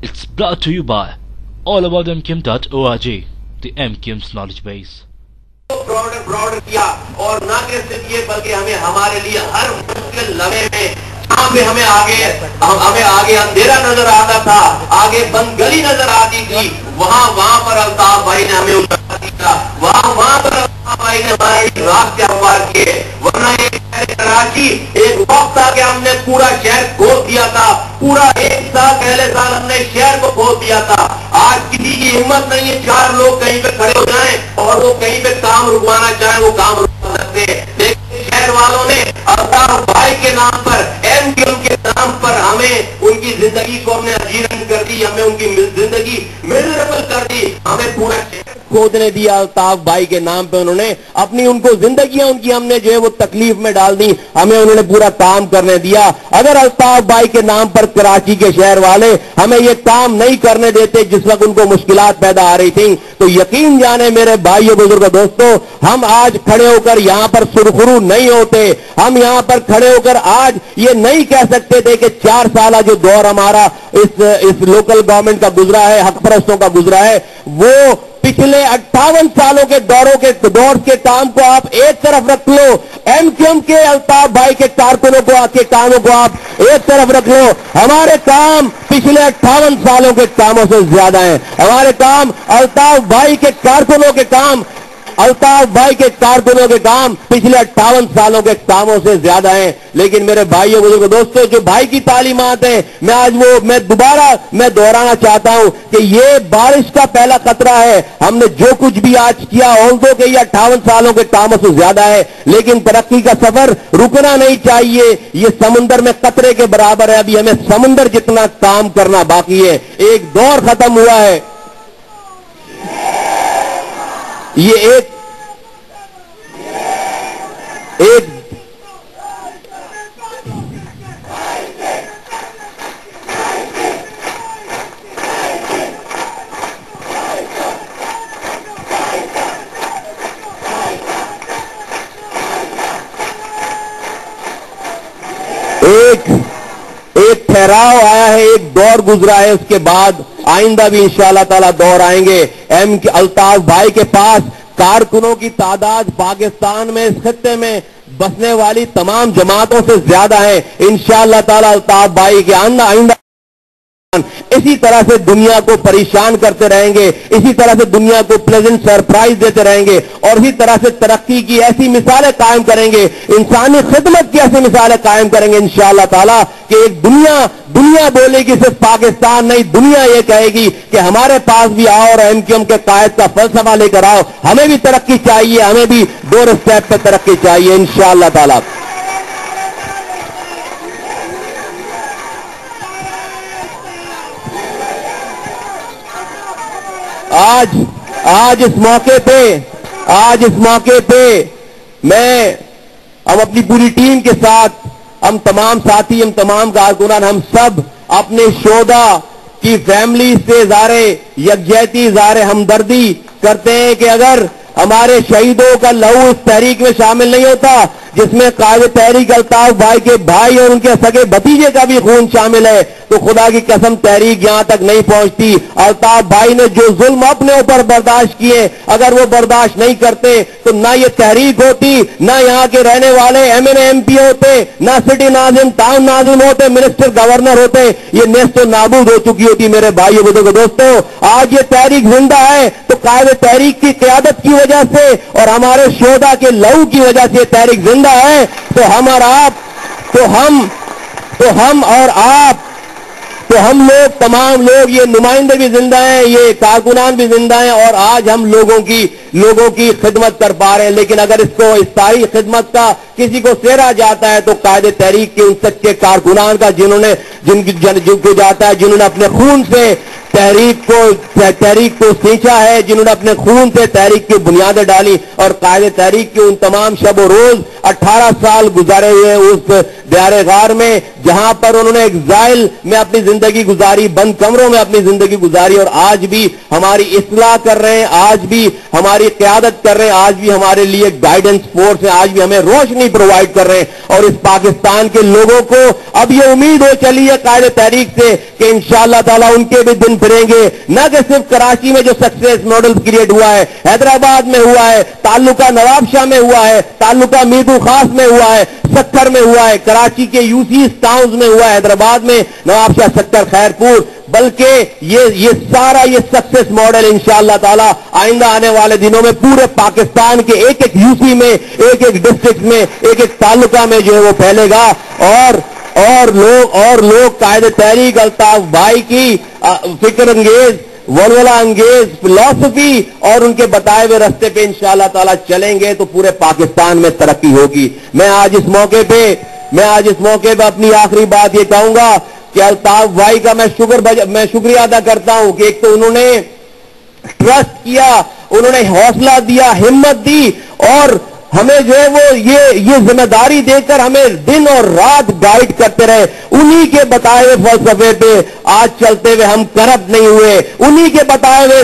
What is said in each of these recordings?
It's brought to you by allaboutmkim.org, the MKIM's knowledge base. Broad किया और ना कि सिर्फ ये बल्कि हमें हमारे लिए हर मुश्किल लम्हे में जहाँ पे हमें आगे अंधेरा नजर आता था, आगे बंद गली नजर आती थी, वहाँ पर अल्ताफ भाई ने हमें उतार दिया, वहाँ पर अल्ताफ भाई ने हमारे रास्ते हमवार किए। वरना कराची एक वक्त था कि हमने पूरा शहर खोल दिया था, पूरा एक साल पहले साल हमने शहर को खोल दिया था। आज किसी की हिम्मत नहीं है 4 लोग कहीं पे खड़े हो जाएं और वो कहीं पे काम रुकवाना चाहे वो काम रुकवा सकते हैं। लेकिन शहर वालों ने अल्ताफ भाई के नाम पर, MKIM के नाम पर हमें उनकी जिंदगी को हमने अजीरन कर दी, हमें उनकी जिंदगी मिजरेबल कर दी, हमें पूरा शहर खोदने दिया। अल्ताफ भाई के नाम पे उन्होंने अपनी उनको जिंदगियां उनकी हमने जो है वो तकलीफ में डाल दी, हमें उन्होंने पूरा काम करने दिया। अगर अल्ताफ भाई के नाम पर कराची के शहर वाले हमें ये काम नहीं करने देते जिस वक्त उनको मुश्किलात पैदा आ रही थी, तो यकीन जाने मेरे भाइयों बुजुर्गों दोस्तों, हम आज खड़े होकर यहां पर सुरखुरू नहीं होते। हम यहां पर खड़े होकर आज ये नहीं कह सकते थे कि 4 साल जो दौर हमारा इस लोकल गवर्नमेंट का गुजरा है, हक परस्तों का गुजरा है, वो पिछले 58 सालों के दौर के काम को आप एक तरफ रख लो, MKIM के अल्ताफ भाई के कारकुनों को के कामों को आप एक तरफ रख लो। हमारे काम पिछले 58 सालों के कामों से ज्यादा हैं। हमारे काम अल्ताफ भाई के कारकुनों के काम, अल्ताफ भाई के कारकुनों के काम पिछले 58 सालों के कामों से ज्यादा हैं। लेकिन मेरे भाइयों बुजुर्गों दोस्तों, जो भाई की तालीमात हैं, मैं दोहराना चाहता हूं कि ये बारिश का पहला कतरा है। हमने जो कुछ भी आज किया ऑल्दो के ये 58 सालों के कामों से ज्यादा है, लेकिन तरक्की का सफर रुकना नहीं चाहिए। ये समुंदर में कतरे के बराबर है, अभी हमें समुंदर जितना काम करना बाकी है। एक दौर खत्म हुआ है, ये एक ठहराव आया है, एक दौर गुजरा है, उसके बाद आइंदा भी इंशाअल्लाह ताला दौर आएंगे। अल्ताफ भाई के पास कारकुनों की तादाद पाकिस्तान में, इस खित्ते में बसने वाली तमाम जमातों से ज्यादा है। इंशाअल्लाह ताला अल्ताफ भाई के आइंदा इसी तरह से दुनिया को परेशान करते रहेंगे, इसी तरह से दुनिया को प्लेजेंट सरप्राइज देते रहेंगे और इसी तरह से तरक्की की ऐसी मिसालें कायम करेंगे, इंसानी खिदमत की ऐसी मिसालें कायम करेंगे इंशाअल्लाह ताला कि एक दुनिया बोलेगी, सिर्फ पाकिस्तान नहीं, दुनिया ये कहेगी कि हमारे पास भी आओ और MKIM के कायद का फलसफा लेकर आओ। हमें भी तरक्की चाहिए, हमें भी 2 स्टेप पे तरक्की चाहिए इंशाअल्लाह ताला। आज इस मौके पे हम अपनी पूरी टीम के साथ, हम तमाम साथी, हम तमाम कारकुनान, हम सब अपने शोधा की फैमिली से इज़हारे यकजहती, इज़हारे हमदर्दी करते हैं कि अगर हमारे शहीदों का लहू इस तहरीक में शामिल नहीं होता, जिसमें कायद तहरीक अल्ताफ भाई के भाई और उनके सगे भतीजे का भी खून शामिल है, तो खुदा की कसम तहरीक यहां तक नहीं पहुंचती। अल्ताफ भाई ने जो जुल्म अपने ऊपर बर्दाश्त किए, अगर वो बर्दाश्त नहीं करते तो ना ये तहरीक होती, ना यहाँ के रहने वाले MNA MP होते, ना सिटी नाजिम, टाउन नाजिम होते, मिनिस्टर गवर्नर होते, ये नेस्तो नाबूद हो चुकी होती। मेरे भाइयों बुजुर्गों दोस्तों, आज ये तहरीक जिंदा है तो कायद तहरीक की क़यादत की वजह से और हमारे शोधा के लहू की वजह से तहरीक जिंदा है। तो हम और आप, तो हम लोग, तमाम लोग, ये नुमाइंदे भी जिंदा हैं, ये कारकुनान भी जिंदा हैं और आज हम लोगों की खिदमत कर पा रहे हैं। लेकिन अगर इस सारी खिदमत का किसी को सेरा जाता है तो कायदे तहरीक के उन सच्चे कारकुनान का जिनको जाता है, जिन्होंने अपने खून से तहरीक को सींचा है, जिन्होंने अपने खून से तहरीक की बुनियादें डाली और कायदे तहरीक के उन तमाम शब रोज 18 साल गुजारे हुए उस दायरे गार में जहां पर उन्होंने एग्जाइल में अपनी जिंदगी गुजारी, बंद कमरों में अपनी जिंदगी गुजारी और आज भी हमारी इस्लाह कर रहे हैं, आज भी हमारी हमारी क़यादत कर रहे हैं, आज भी हमारे लिए गाइडेंस फोर्स है, आज भी हमें रोशनी प्रोवाइड कर रहे हैं। और इस पाकिस्तान के लोगों को अब ये उम्मीद हो चली है कायदे तहरीक से कि इंशाअल्लाह ताला उनके भी दिन फिरेंगे। न कि सिर्फ कराची में जो सक्सेस मॉडल क्रिएट हुआ है, हैदराबाद में हुआ है, ताल्लुका नवाबशाह में हुआ है, ताल्लुका मीदू खास में हुआ है, सक्कर में हुआ है, कराची के यूसी टाउन्स में हुआ है, हैदराबाद में नवाबशाह, सक्कर, खैरपुर, बल्कि ये सारा ये सक्सेस मॉडल इंशाअल्लाह ताला आइंदा आने वाले दिनों में पूरे पाकिस्तान के एक एक यूसी में, एक एक डिस्ट्रिक्ट में, एक एक तालुका में जो है वो फैलेगा। और लोग कायदे तहरीक अल्ताफ भाई की फिक्र अंगेज, वलवला अंगेज फिलॉसफी और उनके बताए हुए रास्ते पे इंशाअल्लाह ताला चलेंगे तो पूरे पाकिस्तान में तरक्की होगी। मैं आज इस मौके पे अपनी आखिरी बात ये कहूंगा कि अल्ताफ भाई का मैं शुक्रिया अदा करता हूं कि एक तो उन्होंने ट्रस्ट किया, उन्होंने हौसला दिया, हिम्मत दी और हमें जो है वो ये जिम्मेदारी देकर हमें दिन और रात गाइड करते रहे। उन्हीं के बताए हुए फलसफे पे आज चलते हुए हम करप्ट नहीं हुए, उन्हीं के बताए हुए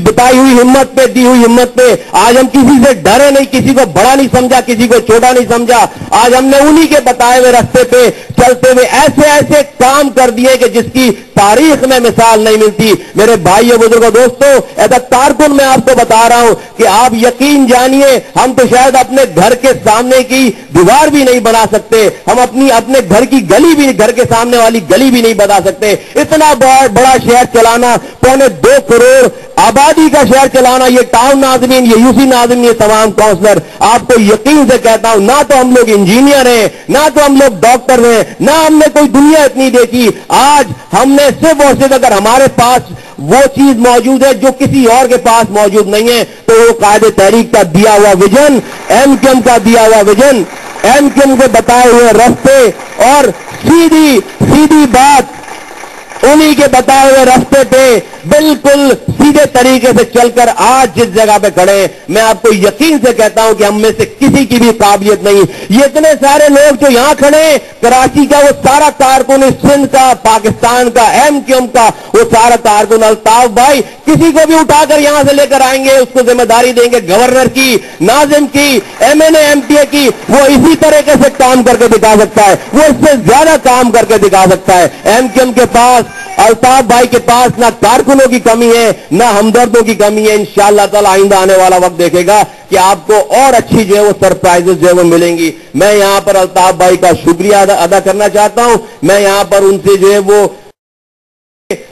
बताई हुई हिम्मत पे, दी हुई हिम्मत पे आज हम किसी से डरे नहीं, किसी को बड़ा नहीं समझा, किसी को छोटा नहीं समझा। आज हमने उन्हीं के बताए हुए रास्ते पे चलते हुए ऐसे ऐसे काम कर दिए कि जिसकी तारीख में मिसाल नहीं मिलती। मेरे भाइयों, बुजुर्गों, दोस्तों, ऐसा कारकुन मैं आपको बता रहा हूं कि आप यकीन जानिए हम तो शायद अपने घर के सामने की दीवार भी नहीं बना सकते, हम अपने घर की गली भी, घर के सामने वाली गली भी नहीं बना सकते। इतना बड़ा शहर चलाना, 2.25 करोड़ आबादी का शहर चलाना, ये टाउन नाज़रीन, ये यूसी नाज़रीन, ये तमाम काउंसलर, आपको यकीन से कहता हूं, ना तो हम लोग इंजीनियर हैं, ना तो हम लोग डॉक्टर हैं, ना हमने कोई दुनिया इतनी देखी। आज हमने सिर्फ और सिर्फ अगर हमारे पास वो चीज मौजूद है जो किसी और के पास मौजूद नहीं है तो वो कायदे तहरीक का दिया हुआ विजन, एमक्यूएम का दिया हुआ विजन, एमक्यूएम के बताए हुए रास्ते और सीधी बात, उन्हीं के बताए हुए रास्ते पे बिल्कुल सीधे तरीके से चलकर आज जिस जगह पे खड़े हैं, मैं आपको यकीन से कहता हूं कि हम में से किसी की भी काबिलियत नहीं। ये इतने सारे लोग जो यहां खड़े हैं, कराची का वो सारा कारकुन, सिंध का, पाकिस्तान का, एमक्यूएम का वो सारा कारकुन, अल्ताफ भाई किसी को भी उठाकर यहां से लेकर आएंगे, उसको जिम्मेदारी देंगे गवर्नर की, नाजिम की, एमएनए एमपीए की, वो इसी तरीके से काम करके दिखा सकता है, वो इससे ज्यादा काम करके दिखा सकता है। एमक्यूएम के पास, अल्ताफ भाई के पास ना कारकुनों की कमी है, ना हमदर्दों की कमी है। इंशाअल्लाह ताला आइंदा आने वाला वक्त देखेगा कि आपको और अच्छी जो है वो सरप्राइजेस जो है वो मिलेंगी। मैं यहां पर अल्ताफ भाई का शुक्रिया अदा करना चाहता हूं। मैं यहां पर उनसे जो है वो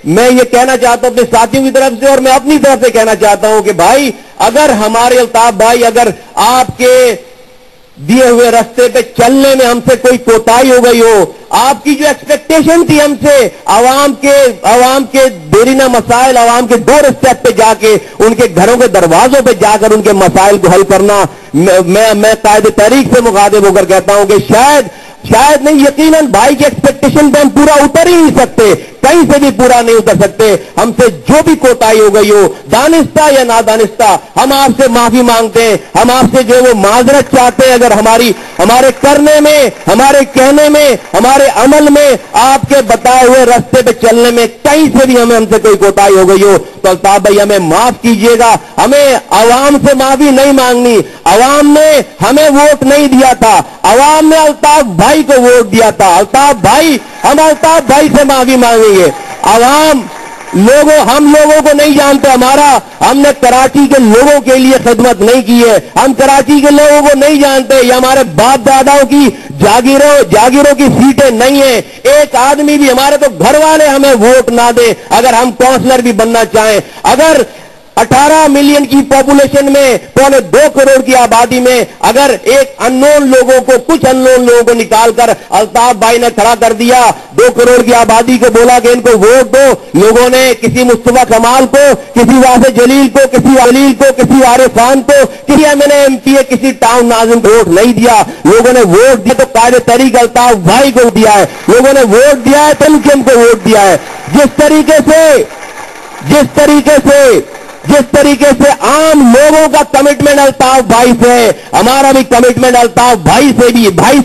मैं ये कहना चाहता हूं अपने साथियों की तरफ से और मैं अपनी तरफ से कहना चाहता हूं कि भाई अगर हमारे अल्ताफ भाई, अगर आपके दिए हुए रास्ते पे चलने में हमसे कोई कोताही हो गई हो, आपकी जो एक्सपेक्टेशन थी हमसे, आवाम के देरीना मसाइल, आवाम के डोर स्टेप पे जाके, उनके घरों के दरवाजों पे जाकर उनके मसाइल को हल करना, मैं कायदे तहरीक से मुखातिब होकर कहता हूं कि शायद नहीं, यकीनन भाई की एक्सपेक्टेशन पे हम पूरा उतर ही नहीं सकते, कहीं से भी पूरा नहीं उतर सकते। हमसे जो भी कोताही हो गई हो, दानिस्ता या नादानिस्ता, हम आपसे माफी मांगते हैं, हम आपसे जो है वो माजरत चाहते हैं। अगर हमारे करने में, हमारे कहने में, हमारे अमल में, आपके बताए हुए रास्ते पे चलने में कहीं से भी हमसे कोई कोताही हो गई हो तो अल्ताफ भाई हमें माफ कीजिएगा। हमें आवाम से माफी नहीं मांगनी, आवाम ने हमें वोट नहीं दिया था, आवाम ने अल्ताफ भाई को वोट दिया था। अल्ताफ भाई, हम अल्ताफ भाई से माफी मांगेंगे। हम लोगों को नहीं जानते, हमने कराची के लोगों के लिए खिदमत नहीं की है, हम कराची के लोगों को नहीं जानते, ये हमारे बाप दादाओं की जागीरों की सीटें नहीं है। एक आदमी भी, हमारे तो घर वाले हमें वोट ना दे अगर हम काउंसलर भी बनना चाहें, अगर 18 मिलियन की पॉपुलेशन में, 2.25 करोड़ की आबादी में अगर एक कुछ अननोन लोगों को निकालकर अल्ताफ भाई ने खड़ा कर दिया, 2 करोड़ की आबादी को बोला कि इनको वोट दो, लोगों ने किसी मुस्तफा कमाल को, किसी वासे जलील को, किसी आरिफ खान को, किसी एमएनए एमपीए, किसी टाउन नाज़िम को वोट नहीं दिया। लोगों ने वोट दिया तो कायदे तहरीक अल्ताफ भाई को दिया है, लोगों ने वोट दिया है तो एमक्यूएम को वोट दिया है। जिस तरीके से आम लोगों का कमिटमेंट अल्ताफ भाई से है, हमारा भी कमिटमेंट अल्ताफ भाई से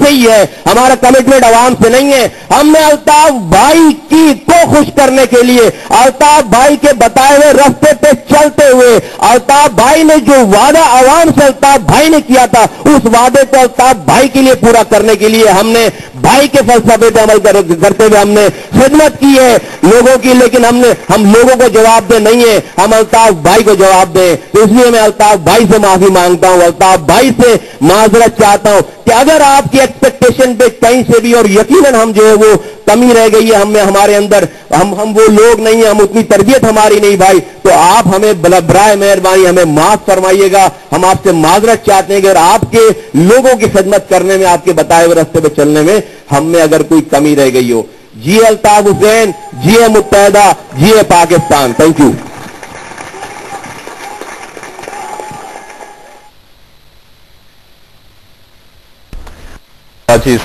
ही है। हमारा कमिटमेंट आवाम से नहीं है। हमने अल्ताफ भाई को खुश करने के लिए, अल्ताफ भाई के बताए हुए रास्ते पे चलते हुए अल्ताफ भाई ने जो वादा आवाम से अल्ताफ भाई ने किया था, उस वादे को अल्ताफ भाई के लिए पूरा करने के लिए हमने भाई के फलसफे पे अमल करते हुए हमने खिदमत की है लोगों की। लेकिन हम लोगों को जवाब दे नहीं है, हम अल्ताफ भाई को जवाब दें। तो इसलिए मैं अल्ताफ भाई से माफी मांगता हूं, अल्ताफ भाई से माजरत चाहता हूं कि अगर आपकी एक्सपेक्टेशन पे कहीं से भी, और यकीनन हम जो है वो कमी रह गई है हमें, हमारे अंदर हम वो लोग नहीं है, हम उतनी तरबियत हमारी नहीं भाई, तो आप हमें बराए मेहरबानी हमें माफ फरमाइएगा। हम आपसे माजरत चाहते हैं कि अगर आपके लोगों की खिदमत करने में, आपके बताए हुए रास्ते पे चलने में हम में अगर कोई कमी रह गई हो। जी अल्ताफ हुसैन, जी मुत्तहदा, जी पाकिस्तान। Thank you. अच्छी